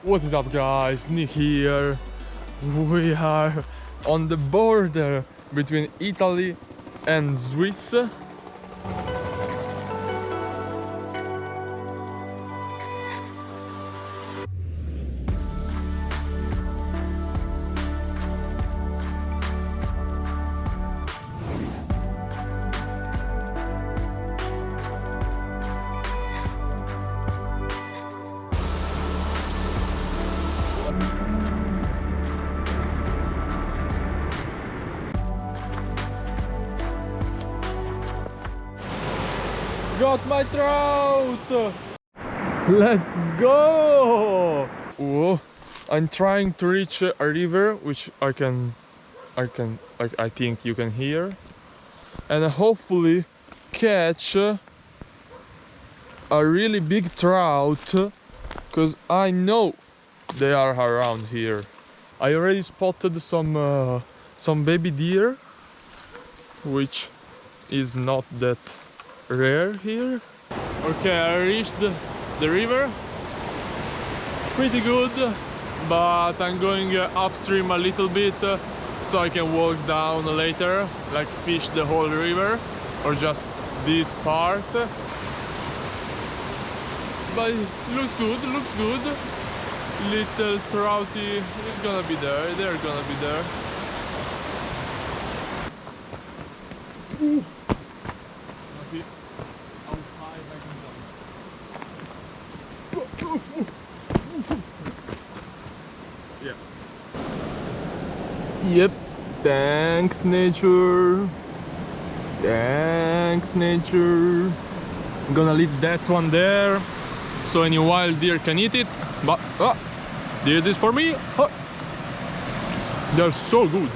What is up, guys? Nick here. We are on the border between Italy and Swiss. Got my trout! Let's go! Whoa. I'm trying to reach a river, which I think you can hear, and hopefully catch a really big trout, because I know they are around here. I already spotted some baby deer, which is not that rare here. Okay, I reached the river. Pretty good, but I'm going upstream a little bit so I can walk down later, like fish the whole river or just this part. But it looks good, looks good. Little trouty is gonna be there, they're gonna be there. Ooh. That's it. How high I can jump. Yeah. Yep. Thanks, nature. Thanks, nature. I'm gonna leave that one there so any wild deer can eat it. But this is for me. They're so good.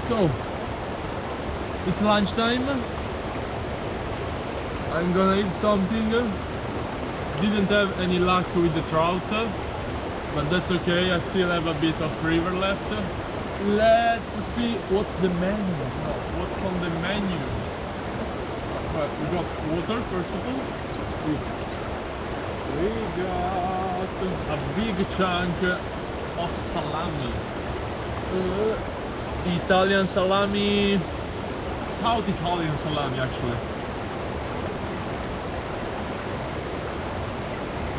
So, it's lunchtime. I'm gonna eat something. Didn't have any luck with the trout, but that's okay, I still have a bit of river left. Let's see what's the menu. No, what's on the menu. But we got water first of all. We got a big chunk of salami. Italian salami, South Italian salami actually.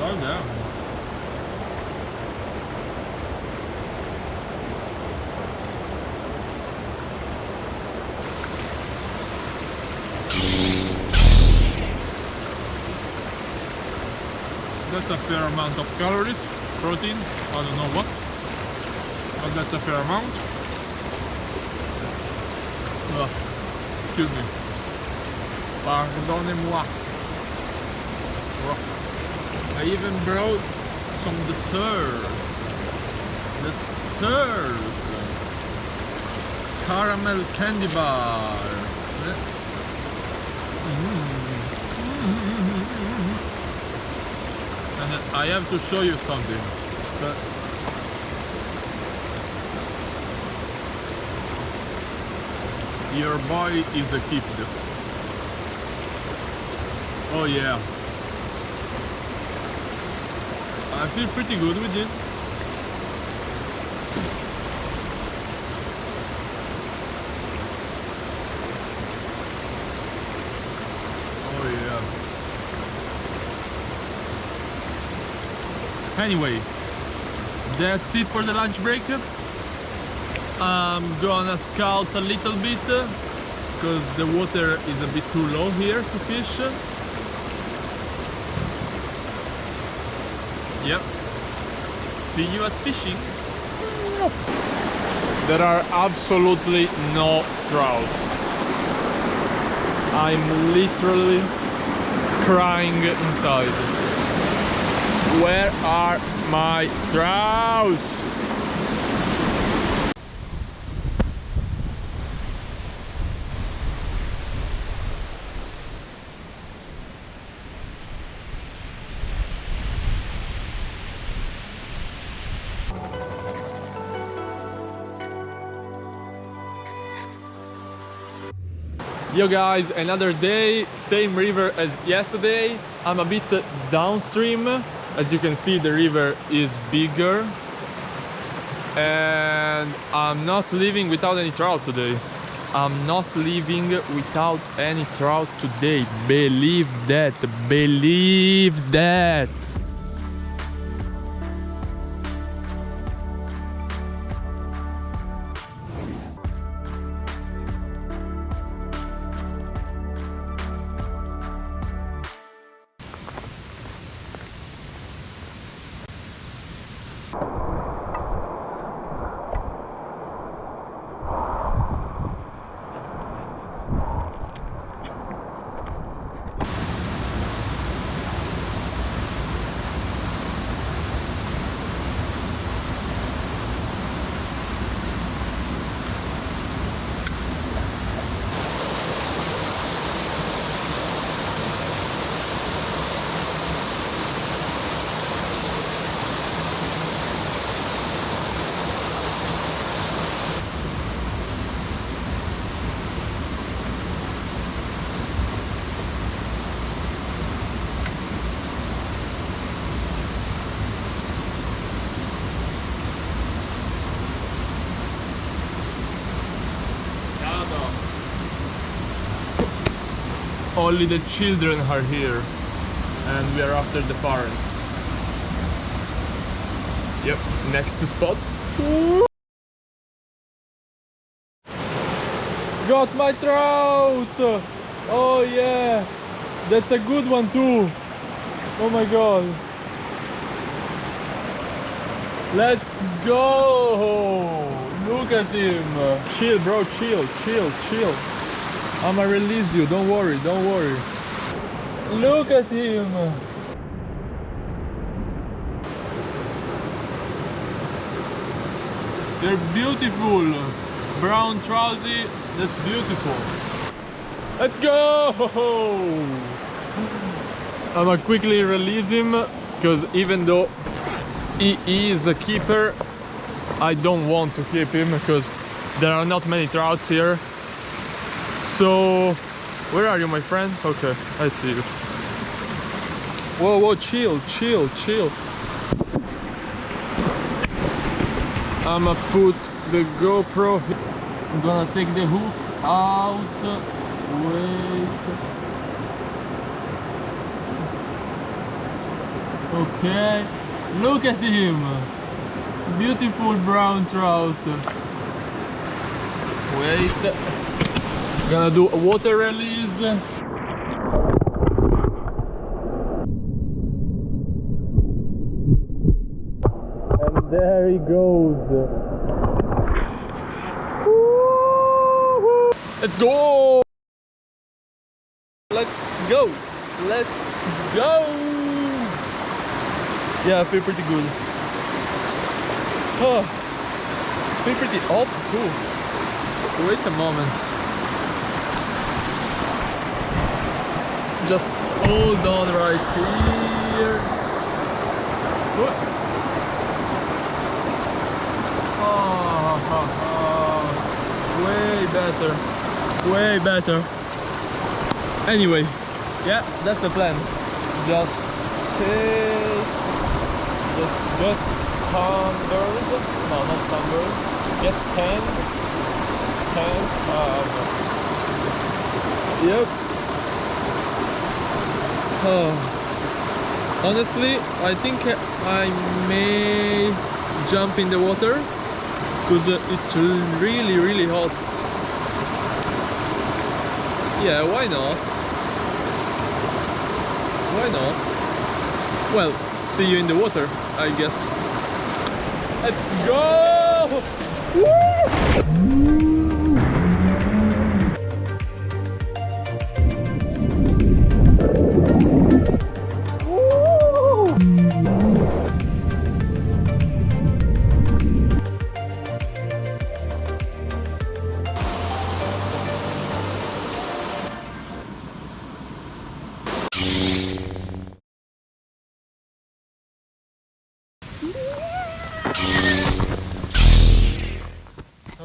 Oh damn. That's a fair amount of calories, protein, I don't know what, but that's a fair amount. Excuse me. Pardonnez-moi. I even brought some dessert. Dessert. Caramel candy bar. And I have to show you something. Your boy is a kid. Oh yeah. I feel pretty good with it. Oh yeah. Anyway, that's it for the lunch break. I'm gonna scout a little bit because the water is a bit too low here to fish. Yep. See you at fishing. There are absolutely no trout. I'm literally crying inside. Where are my trouts? Yo guys, another day, same river as yesterday. I'm a bit downstream. As you can see, the river is bigger. And I'm not leaving without any trout today. I'm not leaving without any trout today. Believe that, believe that. Only the children are here, and we are after the parents. Yep, next spot. Got my trout! Oh yeah, that's a good one too. Oh my god. Let's go! Look at him. Chill bro, chill, chill, chill. I'ma release you, don't worry, don't worry. Look at him! They're beautiful! Brown trouty, that's beautiful. Let's go! I'ma quickly release him, because even though he is a keeper, I don't want to keep him, because there are not many trouts here. So, where are you, my friend? Okay, I see you. Whoa, whoa, chill, chill, chill. I'ma put the GoPro here. I'm gonna take the hook out. Wait. Okay, look at him. Beautiful brown trout. Wait. Gonna do a water release. And there he goes. Let's go! Let's go! Let's go! Yeah, I feel pretty good. Oh, I feel pretty hot too. Wait a moment. Just hold on right here. Way better. Way better. Anyway, yeah, that's the plan. Just get sunburned. No, not sunburned. Get 10. Yep. Honestly, I think I may jump in the water because it's really hot. Yeah, why not? Why not? Well, see you in the water, I guess. Let's go! Woo! Woo!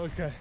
Okay.